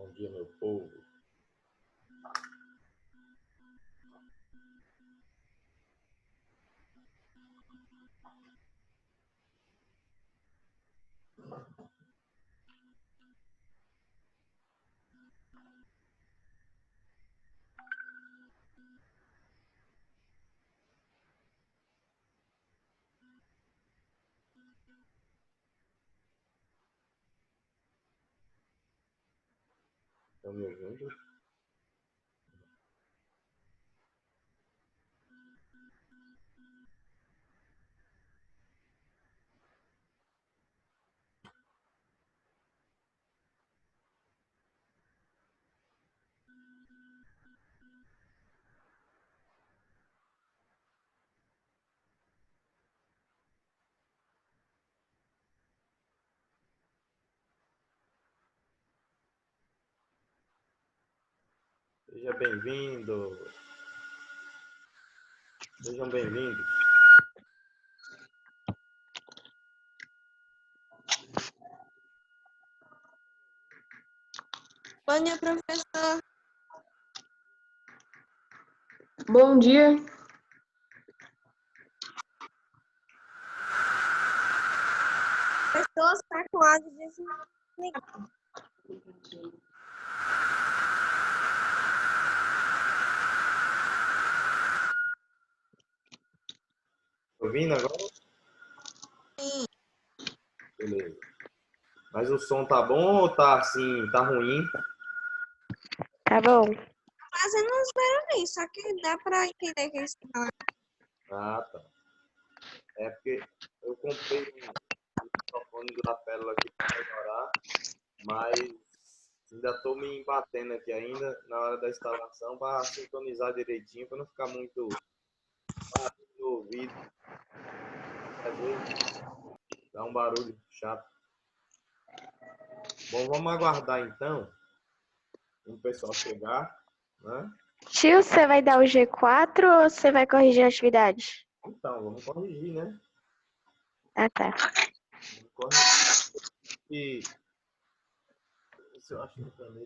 Bom dia, meu povo. Estão me ouvindo? Seja bem-vindo. Sejam bem-vindos. Bom dia, professor. Bom dia. Professor, está com áudio desligado. Ouvindo agora? Sim. Beleza. Mas o som tá bom ou tá assim, tá ruim? Tá bom. Fazendo uns barulhos, só que dá para entender que eles falam. Ah, tá. É porque eu comprei um microfone da Pérola aqui para melhorar, mas ainda tô me embatendo aqui ainda na hora da instalação para sintonizar direitinho, para não ficar muito barulho no ouvido. Às vezes dá um barulho chato. Bom, vamos aguardar então o pessoal chegar, né? Tio, você vai dar o G4 ou você vai corrigir a atividade? Então, vamos corrigir, né? Ah, tá. Vamos corrigir. E isso eu acho que também.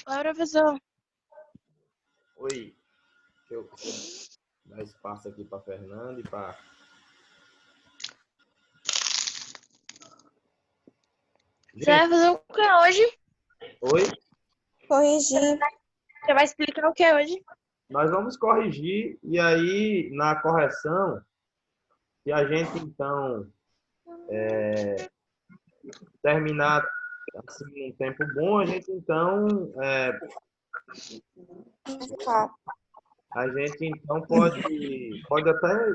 Oi, professor. Oi, deixa eu dar espaço aqui para Fernanda e para. Você vai fazer o que hoje? Oi? Corrigir. Você vai explicar o que hoje? Nós vamos corrigir e aí na correção, se a gente então terminar assim um tempo bom, a gente então pode até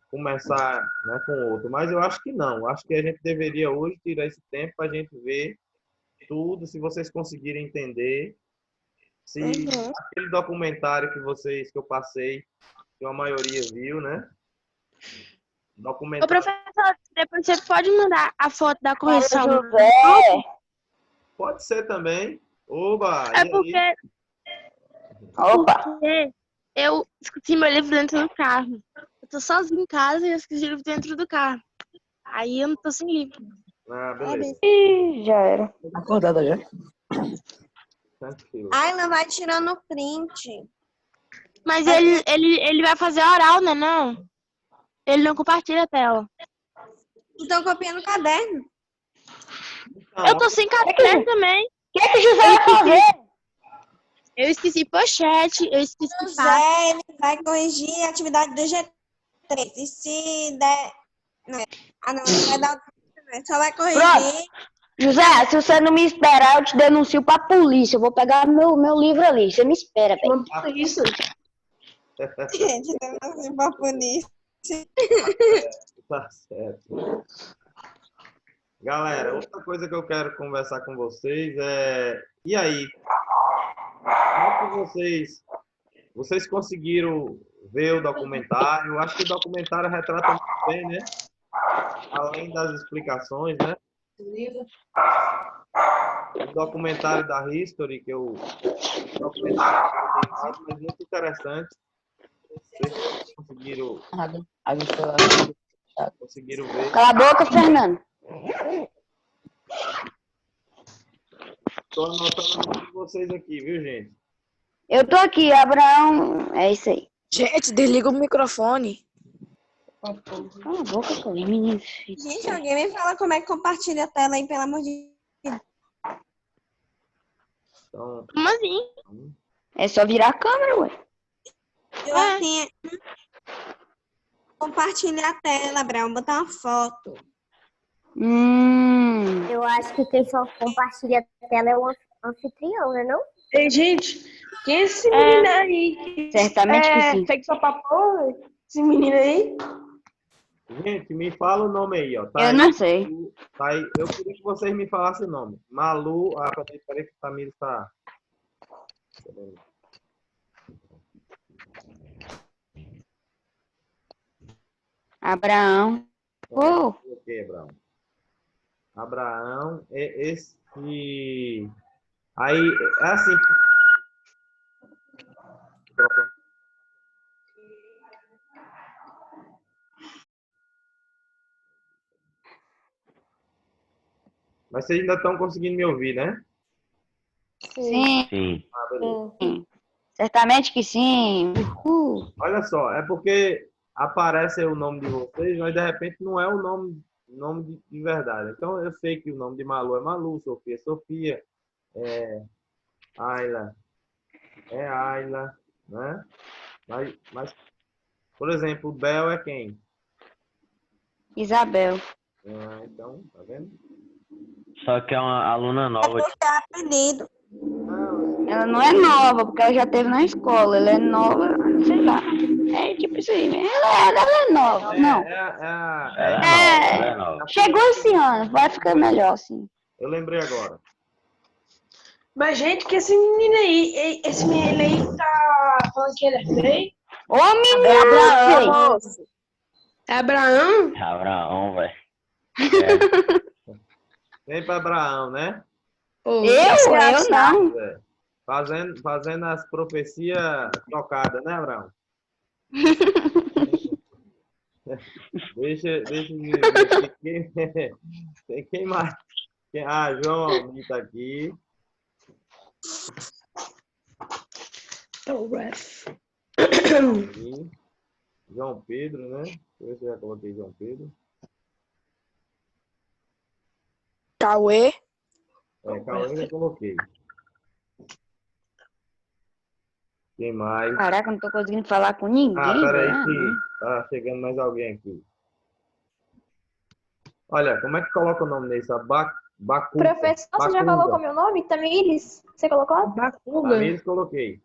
começar, né, com outro, mas eu acho que não. Acho que a gente deveria hoje tirar esse tempo para a gente ver tudo, se vocês conseguirem entender, se aquele documentário que eu passei, que a maioria viu, né? Ô, Documentário professor, depois você pode mandar a foto da correção no José. grupo? pode ser também. Oba, É e aí? Opa, eu esqueci meu livro dentro do carro. Eu tô sozinha em casa e eu esqueci o livro dentro do carro. Aí eu não tô sem livro. Ah, beleza. ih, já era. Acordada já? Tranquilo. Ai, não vai tirando print. Mas ele vai fazer oral, né? Não? Ele não compartilha a tela. Então, copia no caderno. Então, Eu tô sem caderno também. O que é que o José vai fazer? Eu esqueci pochete, eu esqueci pasta. José, ele vai corrigir a atividade do G3. E se der... Não. Ah, não, ele vai dar o... Só vai corrigir. Pronto. José, se você não me esperar, eu te denuncio pra polícia. Eu vou pegar meu livro ali. Você me espera, velho. Isso. Gente, eu não sei pra polícia. tá certo. Galera, outra coisa que eu quero conversar com vocês é... E aí? Como é que vocês conseguiram ver o documentário? Eu acho que o documentário retrata muito bem, né? Além das explicações, né? O documentário da History, que eu... documentário mas muito interessante. Vocês conseguiram... Nada. A gente foi lá. Conseguiram ver? Cala a boca, Fernando. Tô anotando o nome de vocês aqui, viu, gente? Eu tô aqui, Abraão. É isso aí. Gente, desliga o microfone. Cala a boca, pô, menino. Gente, alguém me fala como é que compartilha a tela aí, pelo amor de Deus. Então, Como assim? É só virar a câmera, ué. Eu assim, compartilhar a tela, Abraão, botar uma foto. Eu acho que quem só compartilha a tela é o anfitrião, né não? Ei, gente, quem é esse menino aí? Certamente que sim. Fake só pra porra? Esse menino aí? gente, me fala o nome aí, ó. Tá Eu aí, não sei. tá aí. Eu queria que vocês me falassem o nome. Malu. Ah, peraí que o Tamir está. Abraão. Oh, Ok, Abraão. Abraão, esse. Aí, é assim. Mas vocês ainda estão conseguindo me ouvir, né? sim. Sim. Ah, beleza. Certamente que sim. Olha só, é porque aparece aí o nome de vocês, mas de repente não é o nome de verdade. Então eu sei que o nome de Malu é Malu, Sofia é Sofia, Ayla é Ayla, né? Mas, por exemplo, Bel é quem? Isabel. Então, tá vendo? Só que é uma aluna É nova. porque é apelido. Ela não é nova, porque ela já esteve na escola. Ela é nova, sei lá. É tipo isso aí. Ela é nova. Não. Ela é nova. Chegou esse ano. Vai ficar melhor, sim. Eu lembrei agora. Mas, gente, que esse menino aí tá falando que ele é feio? Ô, menino! moço. É Abraão? Abraão, velho. Vem para Abraão, né? Eu não. É. Fazendo as profecias trocadas, né, Abraão? Deixa eu ver quem mais. João Almir tá aqui. Almir. João Pedro, né? Deixa eu ver se eu já coloquei João Pedro. Cauê. Cauê já coloquei. Quem mais? Caraca, eu não tô conseguindo falar com ninguém. Peraí velho. que tá chegando mais alguém aqui. Olha, como é que coloca o nome nesse? Bacuca. Professor, você já colocou meu nome? Tamires? Você colocou? Bacuga. Tamires, coloquei.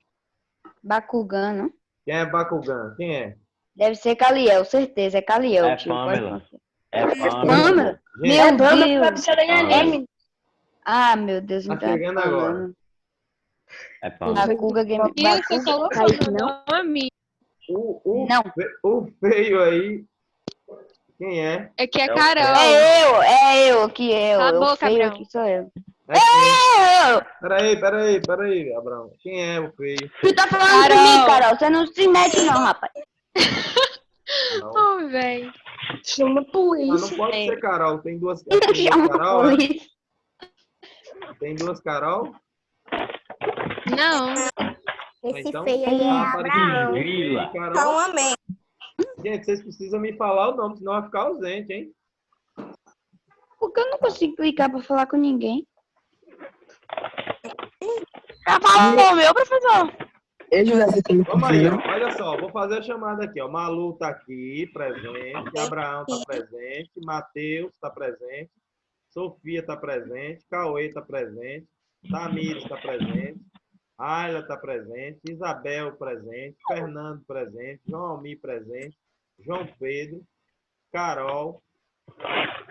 Bakugan, não? Quem é Bakugan? Quem é? Deve ser Caliel, certeza. É Caliel, É tio. Pamela. Pode ser. É Pamela. Pamela? Gente, Meu Vai Deus. precisar da anime. Ah, meu Deus. Tá Então é chegando Pamela. agora. É Pamela. Bakuga Game. E você colocou meu nome? Não. O feio aí. Quem é? É que é É o Carol. É eu, que eu. Cala a Eu boca, feio Abraão. aqui sou eu. É quem? Eu! Peraí, Abraão. Quem é o feio? Tu tá falando comigo, Carol. Você não se mete não, rapaz. Não. Oh, velho. Chama a Mas não polícia. pode ser Carol. Tem duas Chama a Carol, né? polícia. Tem duas Carol? Não. Esse Então, feio aí é aparecendo Abraão. Grila. feio, Carol. Então, amém. Gente, vocês precisam me falar o nome, senão vai ficar ausente, hein? Porque eu não consigo clicar pra falar com ninguém. Já falou o meu, professor. Vamos aí, ó. Olha só, vou fazer a chamada aqui, ó. Malu tá aqui, presente. Abraão tá presente. Matheus tá presente. Sofia tá presente. Cauê tá presente. Tamires tá presente. Ayla tá presente. Isabel presente. Fernando presente. João Almir presente. João Pedro. Carol.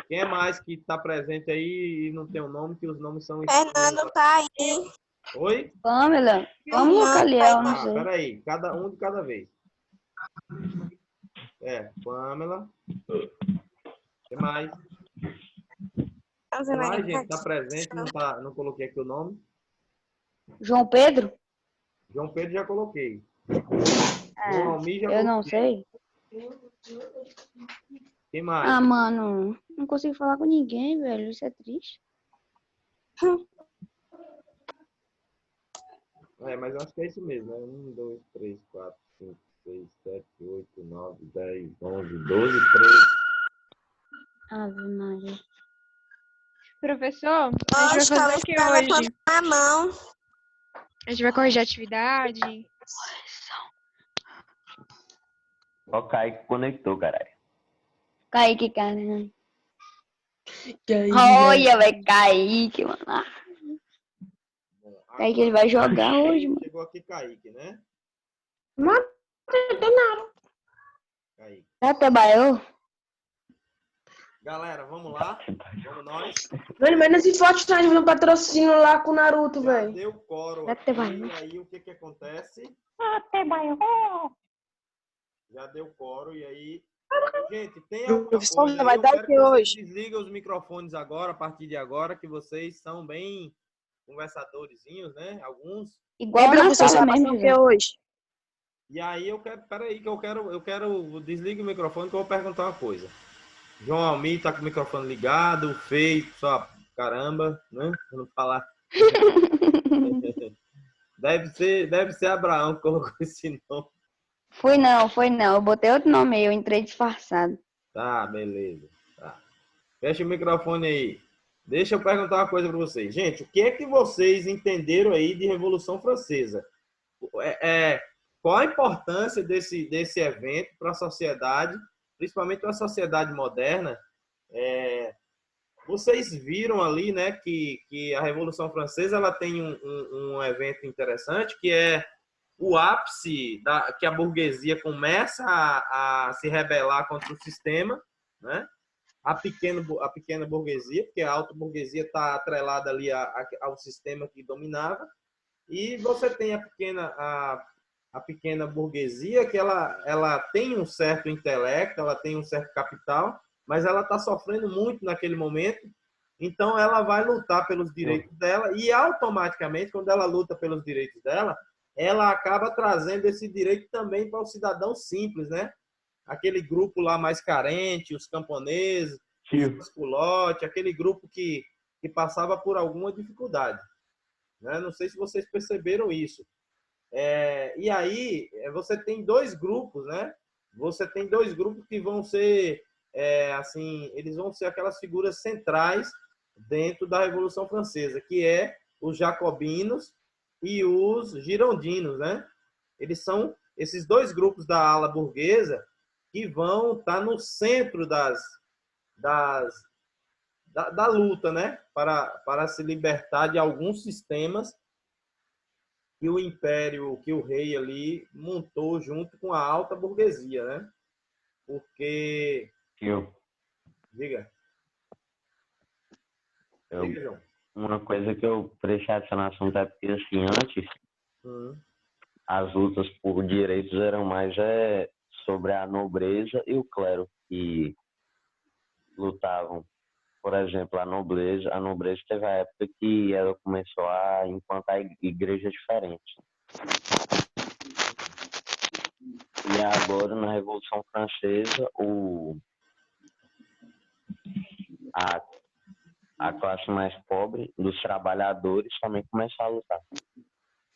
Quem é mais que tá presente aí e não tem o nome, que os nomes são... Fernando tá aí. Oi? Pamela. Pamela Caliel, não sei. Peraí, um de cada vez. Pamela. Quem mais? Quem mais, gente? Tá presente, não coloquei aqui o nome. João Pedro? João Pedro já coloquei. João Almir já Eu não coloquei. sei. Quem mais? Ah, mano, não consigo falar com ninguém, velho. Isso é triste. Mas eu acho que é isso mesmo, né? 1, 2, 3, 4, 5, 6, 7, 8, 9, 10, 11, 12, 13. Ave Maria. Professor, a gente vai Oxe, fazer talvez o que tá hoje? levantando a mão. A gente vai corrigir a atividade? Só o Kaique conectou, caralho. Kaique, cara. Kaique, Olha, vai Kaique, mano. Ah, Bom, Kaique, ele vai jogar hoje, mano. chegou aqui Kaique, né? Kaique. Já trabalhou? Galera, vamos lá? Vamos nós? Velho, mas nesse Fortnite no patrocínio lá com o Naruto, Já velho. deu coro Até aqui, vai. e aí o que que acontece? Já deu coro, e aí... Gente, tem alguma Professor, coisa aí? vai Eu dar quero o que que vocês hoje? desliguem os microfones agora, a partir de agora, que vocês são bem conversadorzinhos, né? Alguns. Igual na Professor, sala vai passar mesmo, o que José. hoje? E aí eu quero... Peraí, que eu quero... Desligue o microfone que eu vou perguntar uma coisa. João Almir tá com o microfone ligado, o Feio, só caramba, né? Pra não falar... Deve ser Abraão que colocou esse nome. Foi não. Eu botei outro nome aí, eu entrei disfarçado. Tá, beleza. Tá. Fecha o microfone aí. Deixa eu perguntar uma coisa para vocês. Gente, o que é que vocês entenderam aí de Revolução Francesa? Qual a importância desse evento para a sociedade, principalmente para a sociedade moderna? Vocês viram ali, né, que a Revolução Francesa ela tem um evento interessante, que é o ápice que a burguesia começa a se rebelar contra o sistema, né? A pequena burguesia, porque a alta burguesia está atrelada ali ao sistema que dominava, e você tem a pequena burguesia que ela tem um certo intelecto, ela tem um certo capital, mas ela está sofrendo muito naquele momento, então ela vai lutar pelos direitos dela, e automaticamente, quando ela luta pelos direitos dela, ela acaba trazendo esse direito também para o cidadão simples, né? Aquele grupo lá mais carente, os camponeses, os culotes, aquele grupo que passava por alguma dificuldade, né? Não sei se vocês perceberam isso. E aí, você tem dois grupos, né? Você tem dois grupos que vão ser, assim, eles vão ser aquelas figuras centrais dentro da Revolução Francesa, que é os jacobinos e os girondinos, né? Eles são esses dois grupos da ala burguesa que vão estar no centro da luta, né? Para se libertar de alguns sistemas que o império, que o rei ali montou junto com a alta burguesia, né? Porque... Diga. Diga, João. Uma coisa que eu prestei atenção no assunto é porque, assim, antes, as lutas por direitos eram mais sobre a nobreza e o clero, que lutavam. Por exemplo, a nobreza teve a época que ela começou a implantar igrejas diferentes. E agora, na Revolução Francesa, a classe mais pobre dos trabalhadores também começou a lutar.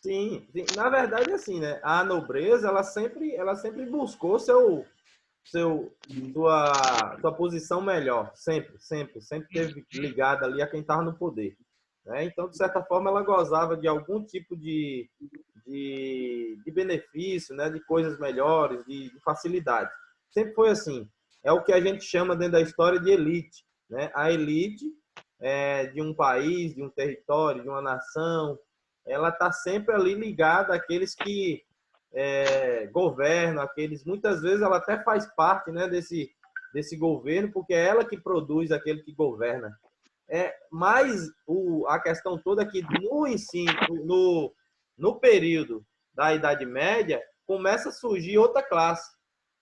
Sim. Na verdade, assim, né? A nobreza, ela sempre buscou sua posição melhor. Sempre teve ligada ali a quem estava no poder, né? Então, de certa forma, ela gozava de algum tipo de benefício, né? De coisas melhores, de facilidade. Sempre foi assim. É o que a gente chama dentro da história de elite, né? A elite de um país, de um território, de uma nação, ela está sempre ali ligada àqueles que governam, muitas vezes ela até faz parte, né, desse governo, porque é ela que produz aquele que governa. Mas a questão toda é que no ensino, no período da Idade Média, começa a surgir outra classe,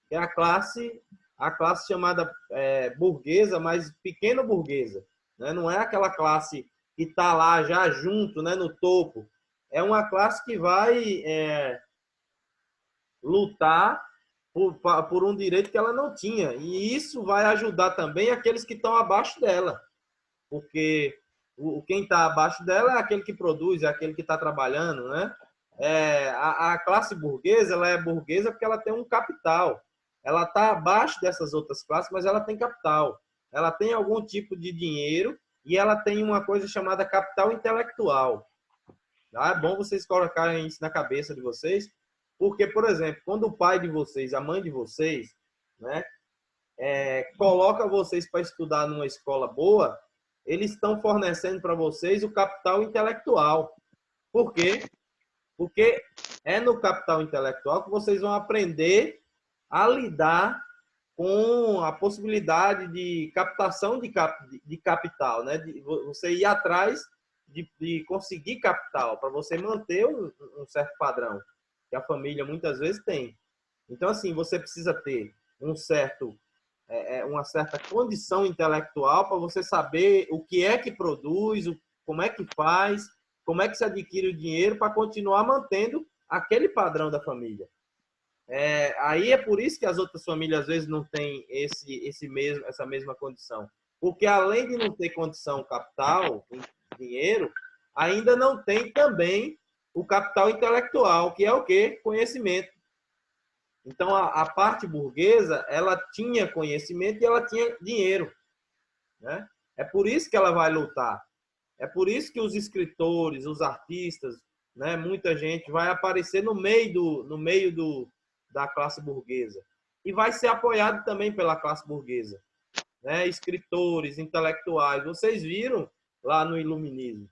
que é a classe chamada burguesa, mas pequena burguesa, né? Não é aquela classe que está lá já junto, né, no topo. É uma classe que vai lutar por um direito que ela não tinha. E isso vai ajudar também aqueles que estão abaixo dela. Porque quem está abaixo dela é aquele que produz, é aquele que está trabalhando, né? A classe burguesa, ela é burguesa porque ela tem um capital. Ela está abaixo dessas outras classes, mas ela tem capital. Ela tem algum tipo de dinheiro e ela tem uma coisa chamada capital intelectual. É bom vocês colocarem isso na cabeça de vocês, porque, por exemplo, quando o pai de vocês, a mãe de vocês, né, coloca vocês para estudar numa escola boa, eles estão fornecendo para vocês o capital intelectual. Por quê? Porque é no capital intelectual que vocês vão aprender a lidar com a possibilidade de captação de capital, né? De você ir atrás de conseguir capital para você manter um certo padrão que a família muitas vezes tem. Então, assim, você precisa ter uma certa condição intelectual para você saber o que é que produz, como é que faz, como é que se adquire o dinheiro para continuar mantendo aquele padrão da família. Aí é por isso que as outras famílias às vezes não têm essa mesma condição. Porque além de não ter condição capital, dinheiro, ainda não tem também o capital intelectual, que é o quê? Conhecimento. Então a parte burguesa, ela tinha conhecimento e ela tinha dinheiro, né? É por isso que ela vai lutar. É por isso que os escritores, os artistas, né, muita gente vai aparecer no meio da classe burguesa. E vai ser apoiado também pela classe burguesa. Né? Escritores, intelectuais. Vocês viram lá no Iluminismo.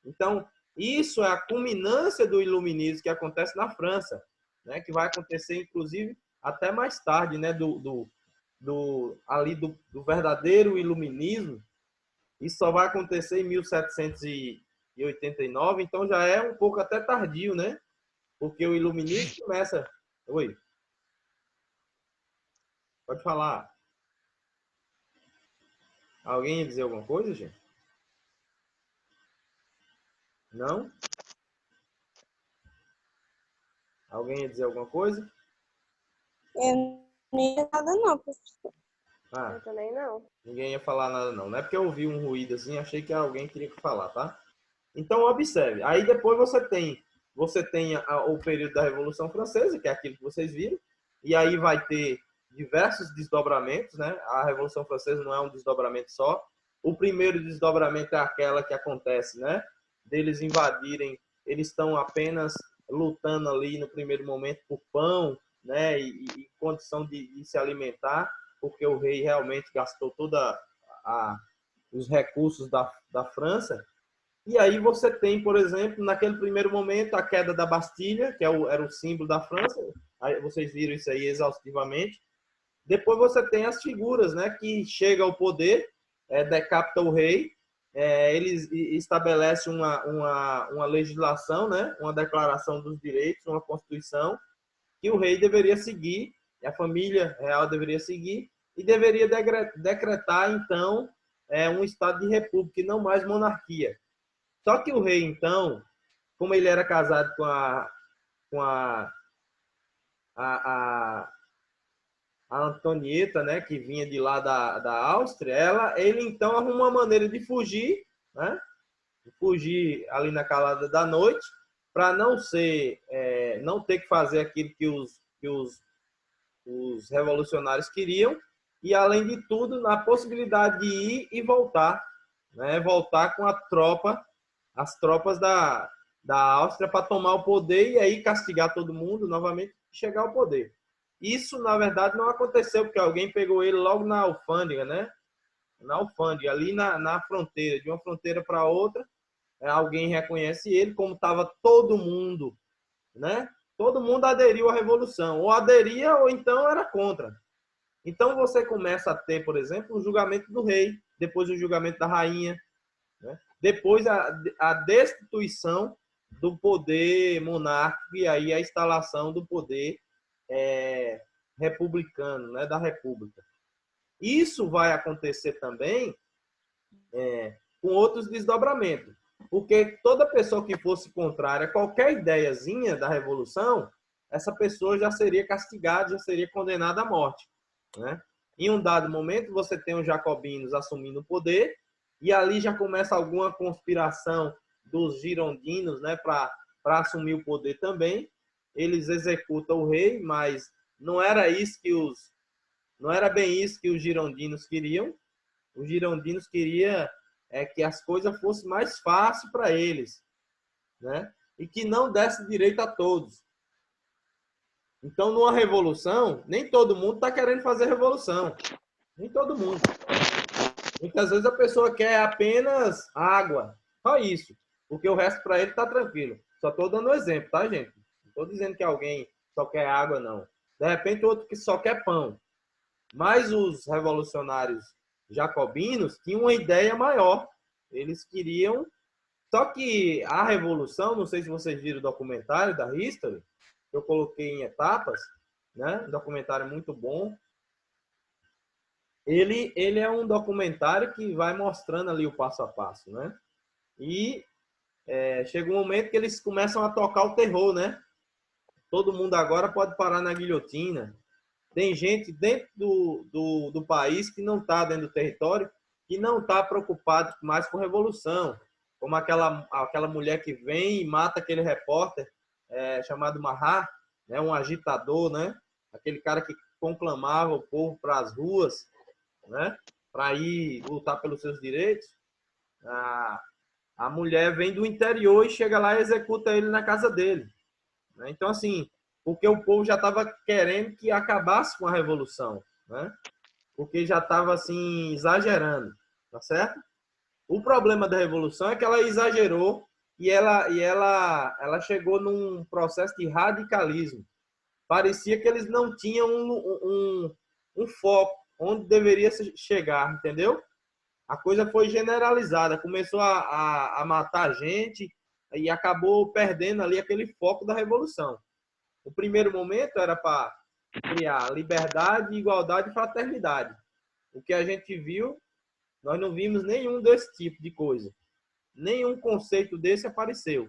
Então, isso é a culminância do Iluminismo que acontece na França. Né? Que vai acontecer, inclusive, até mais tarde, né? do verdadeiro Iluminismo. Isso só vai acontecer em 1789. Então, já é um pouco até tardio, né? Porque o Iluminismo começa... Oi. Pode falar. Alguém ia dizer alguma coisa, gente? Não? Alguém ia dizer alguma coisa? Eu não ia nada não, professor. Eu também não. Ninguém ia falar nada não. Não é porque eu ouvi um ruído assim, achei que alguém queria falar, tá? Então, observe. Aí depois você tem o período da Revolução Francesa, que é aquilo que vocês viram, e aí vai ter diversos desdobramentos, né? A Revolução Francesa não é um desdobramento só. O primeiro desdobramento é aquela que acontece, né? Deles invadirem, eles estão apenas lutando ali no primeiro momento por pão, né? E condição de se alimentar, porque o rei realmente gastou todos os recursos da França. E aí você tem, por exemplo, naquele primeiro momento, a queda da Bastilha, que era o símbolo da França. Aí vocês viram isso aí exaustivamente. Depois você tem as figuras, né, que chegam ao poder, decapita o rei, eles estabelecem uma legislação, né, uma declaração dos direitos, uma constituição, que o rei deveria seguir, e a família real deveria seguir, e deveria decretar, então, um estado de república e não mais monarquia. Só que o rei, então, como ele era casado com a Antonieta, né, que vinha de lá da Áustria, ele então arruma uma maneira de fugir, né, de fugir ali na calada da noite, para não ter que fazer aquilo que os revolucionários queriam, e além de tudo, na possibilidade de ir e voltar, né, voltar com as tropas da Áustria para tomar o poder e aí castigar todo mundo novamente e chegar ao poder. Isso, na verdade, não aconteceu, porque alguém pegou ele logo na alfândega, né? Na alfândega, ali na fronteira, de uma fronteira para outra, alguém reconhece ele, como estava todo mundo, né? Todo mundo aderiu à Revolução, ou aderia ou então era contra. Então você começa a ter, por exemplo, o julgamento do rei, depois o julgamento da rainha, né? Depois a destituição do poder monárquico e aí a instalação do poder republicano, né, da República. Isso vai acontecer também com outros desdobramentos, porque toda pessoa que fosse contrária a qualquer ideiazinha da Revolução, essa pessoa já seria castigada, já seria condenada à morte, né? Em um dado momento, você tem os jacobinos assumindo o poder, e ali já começa alguma conspiração dos girondinos, né, para assumir o poder também. Eles executam o rei, mas não era bem isso que os girondinos queriam. Os girondinos queriam que as coisas fossem mais fáceis para eles, né? E que não desse direito a todos. Então, numa revolução, nem todo mundo está querendo fazer revolução. Nem todo mundo. Muitas vezes a pessoa quer apenas água. Só isso. Porque o resto para ele está tranquilo. Só estou dando um exemplo, tá, gente? Não estou dizendo que alguém só quer água, não. De repente, outro que só quer pão. Mas os revolucionários jacobinos tinham uma ideia maior. Eles queriam... Só que a revolução, não sei se vocês viram o documentário da History, que eu coloquei em etapas, né? Um documentário muito bom. Ele é um documentário que vai mostrando ali o passo a passo, né? E chega um momento que eles começam a tocar o terror, né? Todo mundo agora pode parar na guilhotina. Tem gente dentro do país que não está dentro do território, que não está preocupado mais com revolução. Como aquela mulher que vem e mata aquele repórter chamado Mahat, né? Um agitador, né? Aquele cara que conclamava o povo para as ruas, né? Para ir lutar pelos seus direitos. A mulher vem do interior e chega lá e executa ele na casa dele, né? Então, assim, porque o povo já estava querendo que acabasse com a revolução, né? Porque já estava, assim, exagerando, tá certo? O problema da revolução é que ela exagerou e ela chegou num processo de radicalismo. Parecia que eles não tinham um foco onde deveria chegar, entendeu? A coisa foi generalizada, começou a matar gente e acabou perdendo ali aquele foco da revolução. O primeiro momento era para criar liberdade, igualdade e fraternidade. O que a gente viu, nós não vimos nenhum desse tipo de coisa. Nenhum conceito desse apareceu.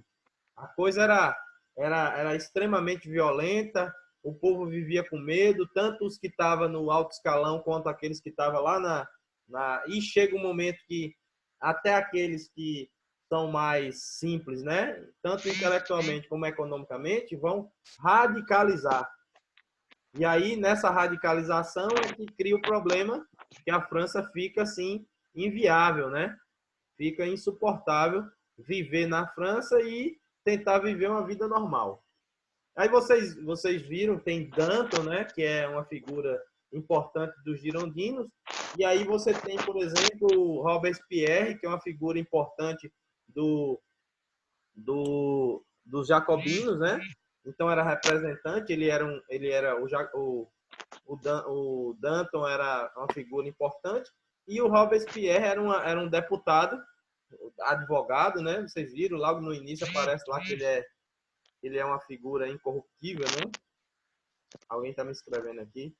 A coisa era extremamente violenta, o povo vivia com medo, tanto os que estavam no alto escalão quanto aqueles que estavam lá e chega um momento que até aqueles que são mais simples, né, tanto intelectualmente como economicamente, vão radicalizar. E aí, nessa radicalização, é que cria o problema que a França fica, assim, inviável, né? Fica insuportável viver na França e tentar viver uma vida normal. Aí vocês viram, tem Danton, né, que é uma figura importante dos girondinos, e aí você tem, por exemplo, o Robespierre, que é uma figura importante dos jacobinos, né? Então era representante, o Danton era uma figura importante, e o Robespierre era um deputado, advogado, né? Vocês viram, logo no início aparece lá que ele é uma figura incorruptível, né? Alguém está me escrevendo aqui.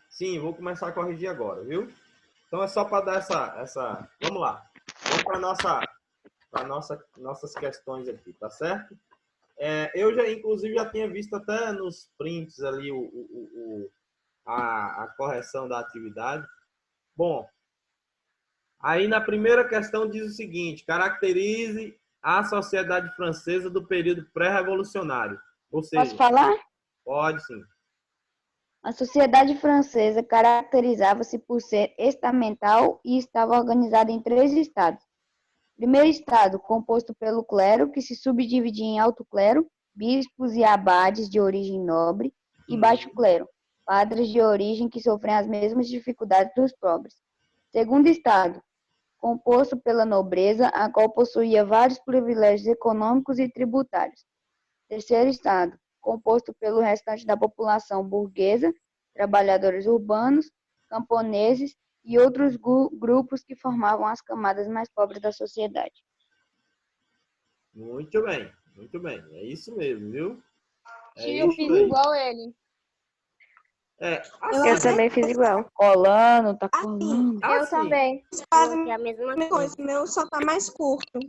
Sim, vou começar a corrigir agora, viu? Então é só para dar essa... Vamos lá. Vamos para nossas questões aqui, tá certo? Eu inclusive, já tinha visto até nos prints ali a correção da atividade. Bom, aí na primeira questão diz o seguinte: caracterize a sociedade francesa do período pré-revolucionário. Ou seja, Posso falar? Pode, sim. A sociedade francesa caracterizava-se por ser estamental e estava organizada em 3 estados. Primeiro estado, composto pelo clero, que se subdividia em alto clero, bispos e abades de origem nobre, e baixo clero, padres de origem que sofrem as mesmas dificuldades dos pobres. Segundo estado, composto pela nobreza, a qual possuía vários privilégios econômicos e tributários. Terceiro estado, composto pelo restante da população burguesa, trabalhadores urbanos, camponeses e outros grupos que formavam as camadas mais pobres da sociedade. Muito bem, muito bem. É isso mesmo, viu? Eu fiz igual ele. Eu também fiz igual. Colando, tá colando. Eu também. Fazem É a mesma coisa, o meu só tá mais curto.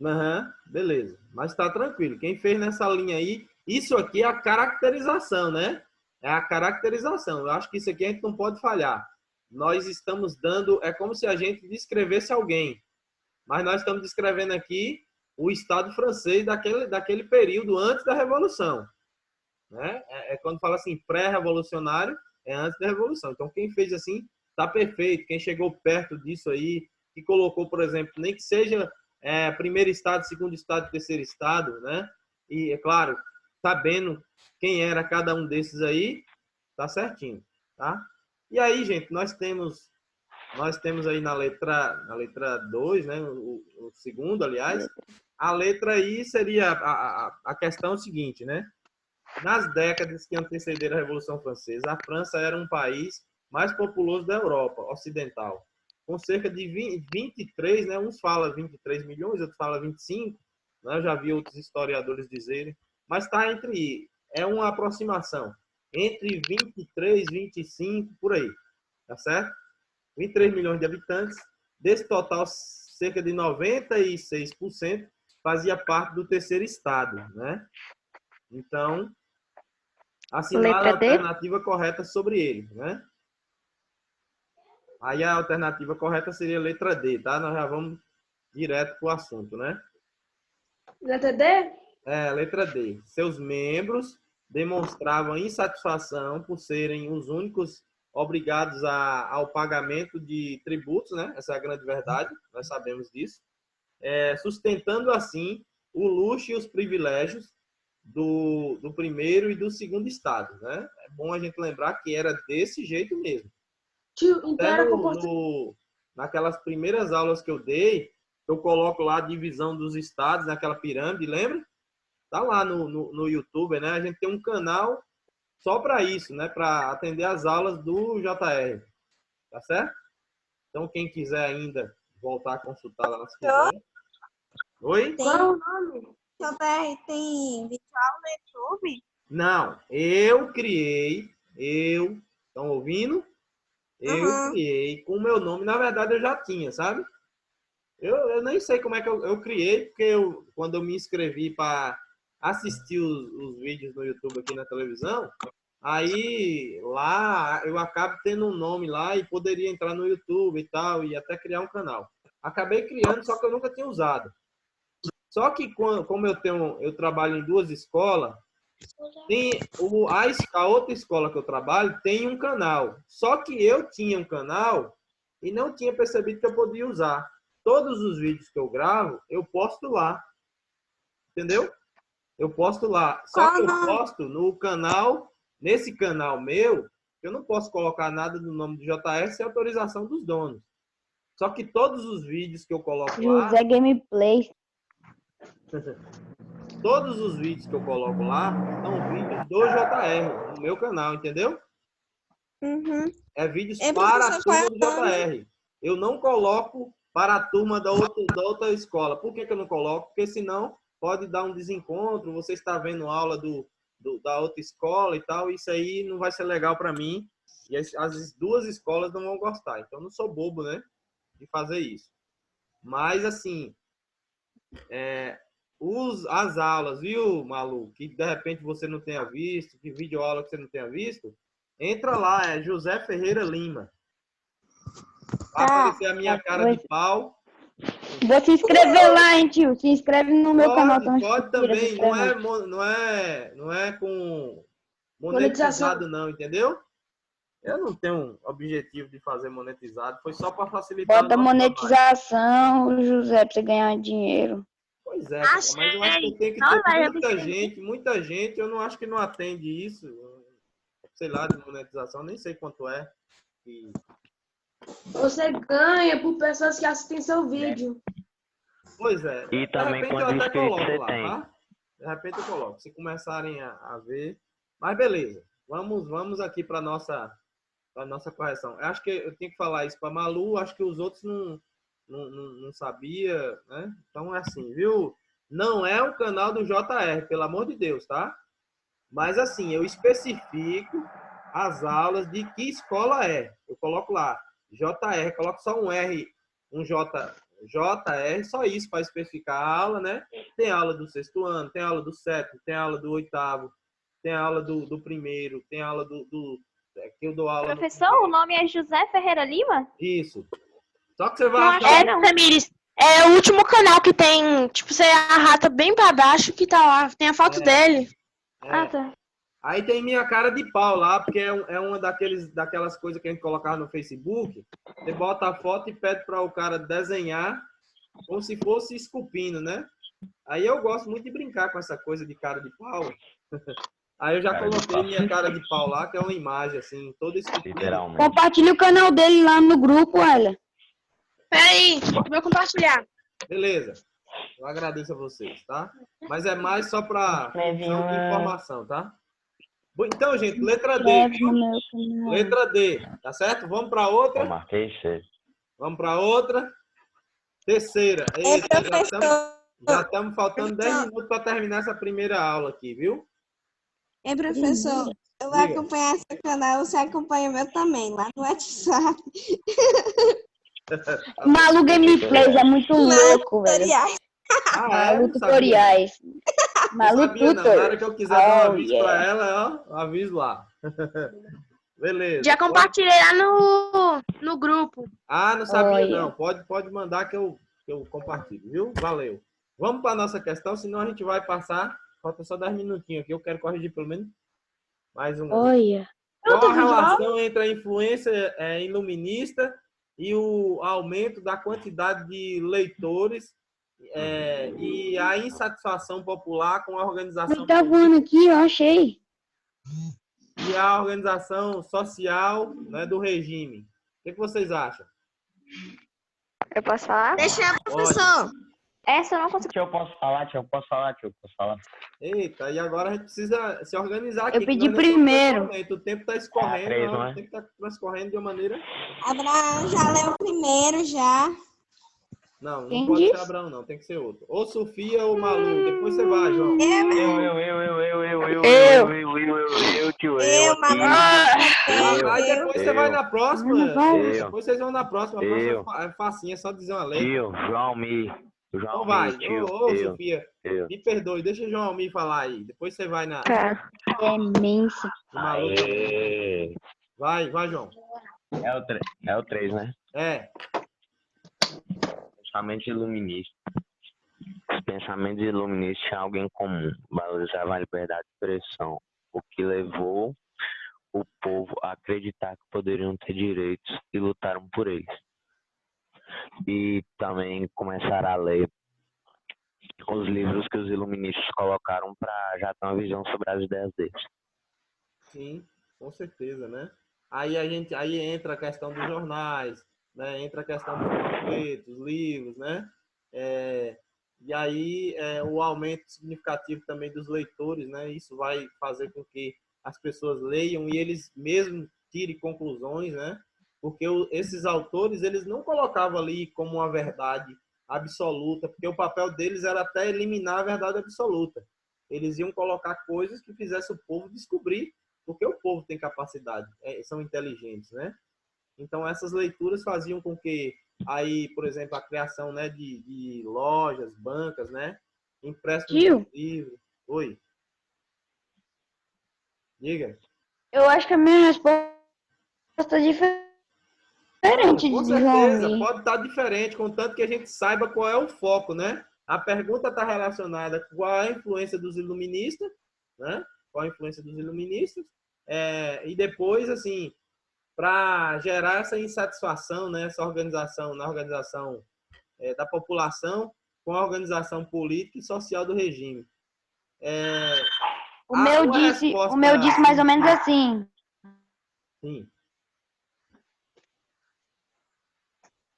Aham, beleza. Mas tá tranquilo. Quem fez nessa linha aí, isso aqui é a caracterização, né? É a caracterização. Eu acho que isso aqui a gente não pode falhar. Nós estamos dando, é como se a gente descrevesse alguém, mas nós estamos descrevendo aqui o Estado francês daquele período antes da Revolução, né? É quando fala assim, pré-revolucionário, é antes da Revolução. Então, quem fez assim, tá perfeito. Quem chegou perto disso aí, que colocou, por exemplo, nem que seja primeiro estado, segundo estado, terceiro estado, né? E, é claro, sabendo quem era cada um desses aí, tá certinho, tá? E aí, gente, nós temos aí na letra 2, né? O segundo, aliás, a letra I seria a questão seguinte, né? Nas décadas que antecederam a Revolução Francesa, a França era um país mais populoso da Europa Ocidental, com cerca de 23, né? Uns falam 23 milhões, outros falam 25, né? Eu já vi outros historiadores dizerem, mas está é uma aproximação, entre 23, 25, por aí, tá certo? 23 milhões de habitantes, desse total, cerca de 96% fazia parte do terceiro estado, né? Então, assinala a alternativa correta sobre ele, né? Aí a alternativa correta seria a letra D, tá? Nós já vamos direto para o assunto, né? Letra D? Letra D. Seus membros demonstravam insatisfação por serem os únicos obrigados ao pagamento de tributos, né? Essa é a grande verdade, nós sabemos disso. Sustentando assim o luxo e os privilégios do primeiro e do segundo estado, né? É bom a gente lembrar que era desse jeito mesmo. Tio, então naquelas primeiras aulas que eu dei, eu coloco lá a divisão dos estados naquela pirâmide, lembra? Tá lá no YouTube, né? A gente tem um canal só para isso, né? Para atender as aulas do JR. Tá certo? Então, quem quiser ainda voltar a consultar lá se quiser. Oi? Qual é o nome? JR tem virtual no YouTube? Não, eu criei, estão ouvindo? Eu criei com o meu nome, na verdade eu já tinha, sabe? Eu nem sei como é que eu criei, porque quando eu me inscrevi para assistir os vídeos no YouTube aqui na televisão, aí lá eu acabo tendo um nome lá e poderia entrar no YouTube e tal, e até criar um canal. Acabei criando, só que eu nunca tinha usado. Só que como eu trabalho em duas escolas, tem a outra escola que eu trabalho tem um canal. Só que eu tinha um canal e não tinha percebido que eu podia usar. Todos os vídeos que eu gravo, eu posto lá. Entendeu? Eu posto lá. Só que eu posto no canal, nesse canal meu, eu não posso colocar nada do nome do JS sem autorização dos donos. Só que todos os vídeos que eu coloco lá... José Gameplay. Todos os vídeos que eu coloco lá são vídeos do JR, no meu canal, entendeu? É vídeos para a turma do JR. Eu não coloco para a turma da outra escola. Por que eu não coloco? Porque senão pode dar um desencontro, você está vendo aula da outra escola e tal, isso aí não vai ser legal para mim. E as duas escolas não vão gostar. Então, eu não sou bobo, né? De fazer isso. Mas, assim... as aulas, viu, Malu? Que de repente você não tenha visto, que videoaula que você não tenha visto, entra lá, é José Ferreira Lima. Vai aparecer a minha cara de pau. Vou se inscrever lá, hein, tio? Se inscreve no meu canal. Pode também, não é com monetizado não, entendeu? Eu não tenho objetivo de fazer monetizado, foi só para facilitar. Bota monetização, José, para você ganhar dinheiro. Pois é, cara, mas eu acho que tem que ter muita gente, eu não acho que não atende isso, sei lá, de monetização, nem sei quanto é. Você ganha por pessoas que assistem seu vídeo. Pois é. E também quanto inscritos você tem. Tá? De repente eu coloco, se começarem a ver. Mas beleza, vamos aqui para nossa correção. Eu acho que eu tenho que falar isso para Malu, acho que os outros não sabia, né? Então é assim, viu? Não é um canal do JR, pelo amor de Deus, tá? Mas assim, eu especifico as aulas de que escola é. Eu coloco lá, JR, coloco só um R, um J JR, só isso para especificar a aula, né? Tem aula do 6º ano, tem aula do 7º, tem aula do 8º, tem aula do 1º, tem aula que eu dou aula. Professor, o nome é José Ferreira Lima? Isso. Só que você Não, vai achar... Tamires, é o último canal que tem, tipo, você arrasta bem pra baixo que tá lá, tem a foto dele. Ah, tá. Aí tem minha cara de pau lá, porque é uma daquelas coisas que a gente colocava no Facebook. Você bota a foto e pede para o cara desenhar como se fosse esculpindo, né? Aí eu gosto muito de brincar com essa coisa de cara de pau. Aí eu já coloquei minha cara de pau lá, que é uma imagem assim, toda esculpida. Compartilha o canal dele lá no grupo, olha. Peraí, vou compartilhar. Beleza. Eu agradeço a vocês, tá? Mas é mais só para informação, tá? Bom, então, gente, letra D, viu? Letra D, tá certo? Vamos para outra? Eu marquei 6. Vamos para outra. Terceira. Ei, professor. Já estamos faltando 10 minutos para terminar essa primeira aula aqui, viu? Ei, professor, eu vou Diga. acompanhar seu canal, você acompanha o meu também, lá no WhatsApp. Malu Gameplays é muito louco, velho. Tutoriais. Malu Não sabia. Tutoriais. Malu Não sabia, não. Na Tutor. hora que eu quiser dar um Oh, aviso yeah. para ela, ó, eu aviso lá. Beleza. Já compartilhei lá no grupo. Ah, não sabia Olha. não. Pode mandar que eu compartilho, viu? Valeu. Vamos para a nossa questão, senão a gente vai passar. Falta só 10 minutinhos aqui. Eu quero corrigir pelo menos mais uma. Olha. Qual a relação entre a influência iluminista e o aumento da quantidade de leitores e a insatisfação popular com a organização Ele tá voando aqui, eu achei. e a organização social, né, do regime? O que vocês acham? Eu posso falar? Deixa eu, professor. Essa eu não consigo. Eu posso falar. Eita, e agora a gente precisa se organizar aqui. Eu pedi que nós não primeiro. estamos no O tempo está escorrendo, três, não, não é? o tempo está transcorrendo de uma maneira... Abraão já leu primeiro, já. Não Quem pode ser disse? Abraão, não. Tem que ser outro. Ou Sofia ou Malu. Depois você vai, João. Eu, Malu. Aí depois você vai na próxima. Não vai. Depois vocês vão na próxima. A próxima é facinha, é só dizer uma letra. Tio, João Almir. Então vai. Ô, Sofia, me perdoe. Deixa o João Almir falar aí. Depois você vai na Tá. É imenso. Malu. Aê. Vai, João. É o 3, né? É. Pensamento iluminista. Os pensamentos iluministas tinham algo em comum, valorizavam a liberdade de expressão, o que levou o povo a acreditar que poderiam ter direitos e lutaram por eles. E também começaram a ler os livros que os iluministas colocaram para já ter uma visão sobre as ideias deles. Sim, com certeza, né? Aí entra a questão dos jornais, né? Entra a questão dos panfletos, livros, né? E aí o aumento significativo também dos leitores, né? Isso vai fazer com que as pessoas leiam e eles mesmos tirem conclusões, né? Porque esses autores, eles não colocavam ali como uma verdade absoluta, porque o papel deles era até eliminar a verdade absoluta. Eles iam colocar coisas que fizessem o povo descobrir, porque o povo tem capacidade, são inteligentes, né? Então, essas leituras faziam com que, aí, por exemplo, a criação, né, de lojas, bancas, né? Empréstimo de livro. Oi. Diga. Eu acho que a minha resposta é diferente Com de certeza, João. pode estar diferente, contanto que a gente saiba qual é o foco, né? A pergunta está relacionada com qual é a influência dos iluministas, né? Qual a influência dos iluministas. E depois, assim, para gerar essa insatisfação, né? Essa organização, na organização da população com a organização política e social do regime. O meu disse mais ou menos assim.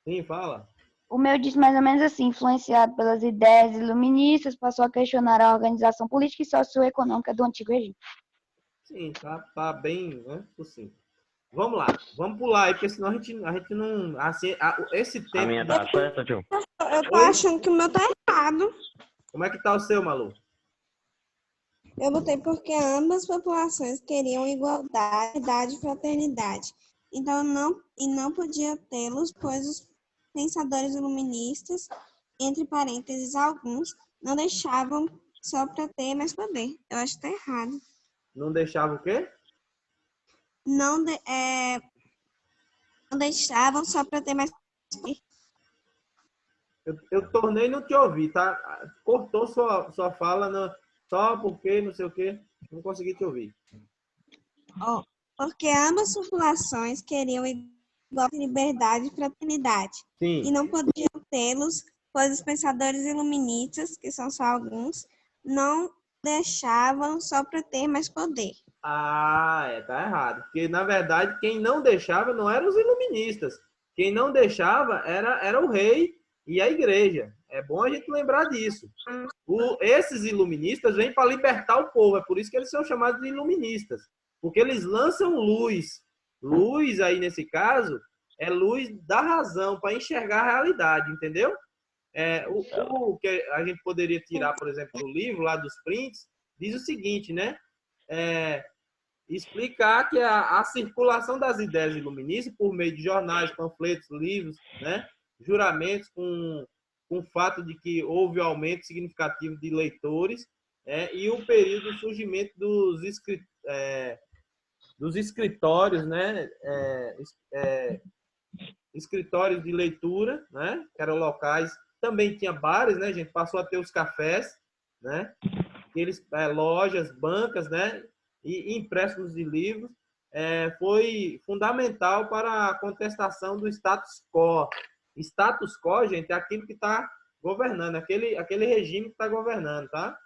Sim, fala. O meu disse mais ou menos assim, influenciado pelas ideias iluministas, passou a questionar a organização política e socioeconômica do antigo regime. Sim, tá bem, né? Possível. Vamos lá, vamos pular aí, porque senão a gente não... Assim, esse tempo... A minha tá certa, tio? Eu tô achando que o meu tá errado. Como é que tá o seu, Malu? Eu botei porque ambas populações queriam igualdade e fraternidade. Então, não podia tê-los, pois pensadores iluministas, entre parênteses, alguns, não deixavam só para ter mais poder. Eu acho que tá errado. Não deixava o quê? Não, não deixavam só para ter mais poder. Eu tornei não te ouvir, tá? Cortou sua fala só porque não sei o quê. Não consegui te ouvir. Ó, porque ambas populações queriam igual liberdade e fraternidade. Sim. E não podiam tê-los, pois os pensadores iluministas, que são só alguns, não deixavam só para ter mais poder. Tá errado. Porque, na verdade, quem não deixava não eram os iluministas. Quem não deixava era o rei e a igreja. É bom a gente lembrar disso. Esses iluministas vêm para libertar o povo. É por isso que eles são chamados de iluministas. Porque eles lançam luz. Luz, aí, nesse caso, é luz da razão, para enxergar a realidade, entendeu? O que a gente poderia tirar, por exemplo, do livro, lá dos prints, diz o seguinte, né? Explicar que a circulação das ideias iluministas por meio de jornais, panfletos, livros, né? Juramentos com o fato de que houve aumento significativo de leitores, e o período do surgimento dos escritórios, né? Escritórios de leitura, né? Que eram locais. Também tinha bares, né? A gente passou a ter os cafés, né? Lojas, bancas, né? E empréstimos de livros. Foi fundamental para a contestação do status quo. Status quo, gente, é aquilo que está governando, aquele regime que está governando, tá?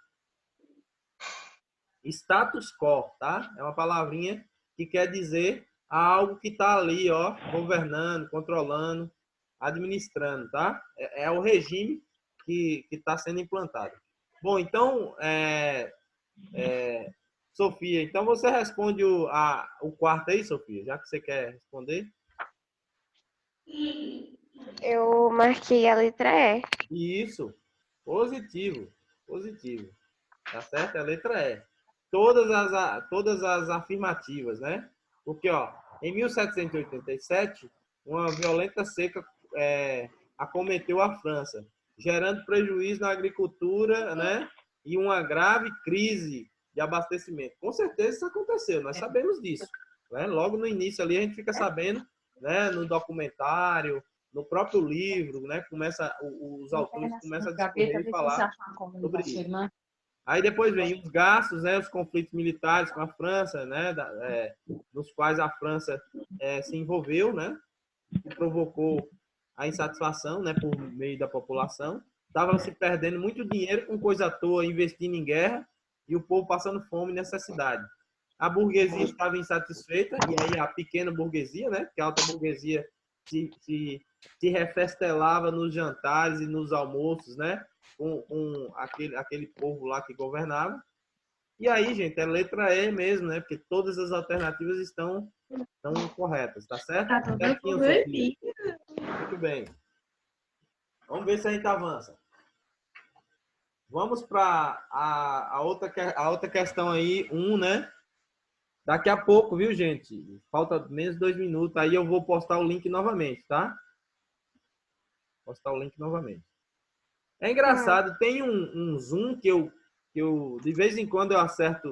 Status quo, tá? É uma palavrinha que quer dizer algo que está ali, ó, governando, controlando, administrando, tá? É o regime que está sendo implantado. Bom, então, Sofia, então você responde o quarto aí, Sofia, já que você quer responder. Eu marquei a letra E. Isso, positivo. Tá certo? É a letra E. Todas as afirmativas, né? Porque, ó, em 1787, uma violenta seca acometeu a França, gerando prejuízo na agricultura, né? E uma grave crise de abastecimento. Com certeza isso aconteceu, nós sabemos disso. Né? Logo no início ali a gente fica sabendo, né? No documentário, no próprio livro, né? Os autores começam a discorrer e falar sobre isso. Aí depois vem os gastos, né, os conflitos militares com a França, né, nos quais a França se envolveu, né, que provocou a insatisfação, né, por meio da população. Estava se perdendo muito dinheiro com coisa à toa, investindo em guerra, e o povo passando fome e necessidade. A burguesia estava insatisfeita, e aí a pequena burguesia, né, que a alta burguesia se refestelava nos jantares e nos almoços, né, com aquele povo lá que governava. E aí, gente, é letra E mesmo, né? Porque todas as alternativas estão corretas, tá certo? Certinho, Sofia. Muito bem. Vamos ver se a gente avança. Vamos para a outra questão aí, né? Daqui a pouco, viu, gente? Falta menos de 2 minutos, aí eu vou postar o link novamente, tá? Postar o link novamente. É engraçado, tem um Zoom que eu de vez em quando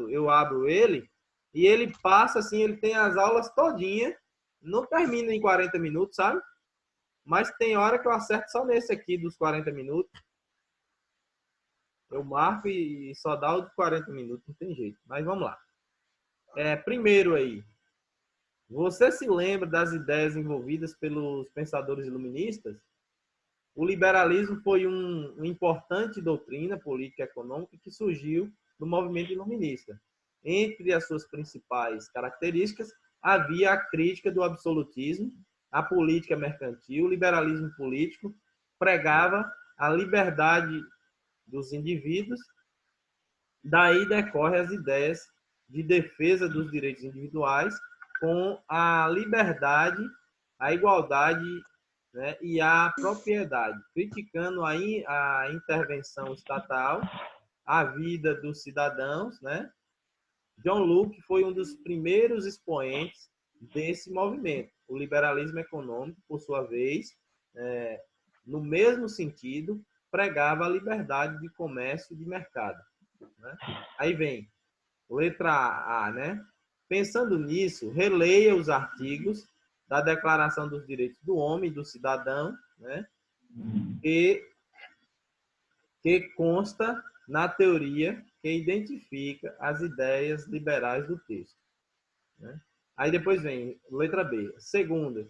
eu abro ele, e ele passa assim, ele tem as aulas todinha, não termina em 40 minutos, sabe? Mas tem hora que eu acerto só nesse aqui dos 40 minutos. Eu marco e só dá o de 40 minutos, não tem jeito. Mas vamos lá. Primeiro aí, você se lembra das ideias envolvidas pelos pensadores iluministas? O liberalismo foi uma importante doutrina política e econômica que surgiu no movimento iluminista. Entre as suas principais características, havia a crítica do absolutismo, a política mercantil, o liberalismo político, pregava a liberdade dos indivíduos, daí decorrem as ideias de defesa dos direitos individuais com a liberdade, a igualdade, né, e a propriedade, criticando a intervenção estatal, a vida dos cidadãos, né? John Locke foi um dos primeiros expoentes desse movimento. O liberalismo econômico, por sua vez, no mesmo sentido, pregava a liberdade de comércio e de mercado. Né? Aí vem letra A, né? Pensando nisso, releia os artigos da Declaração dos Direitos do Homem e do Cidadão, né? Que consta na teoria que identifica as ideias liberais do texto. Né? Aí depois vem letra B. Segunda,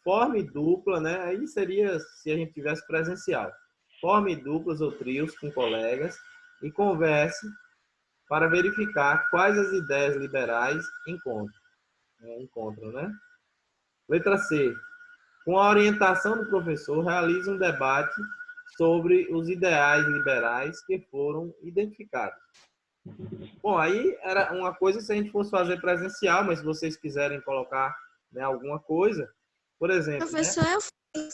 forme dupla, né? Aí seria se a gente tivesse presencial. Forme duplas ou trios com colegas e converse para verificar quais as ideias liberais encontram, né? Letra C. Com a orientação do professor, realize um debate sobre os ideais liberais que foram identificados. Bom, aí era uma coisa se a gente fosse fazer presencial, mas se vocês quiserem colocar, né, alguma coisa, por exemplo... Professor, né? eu fiz.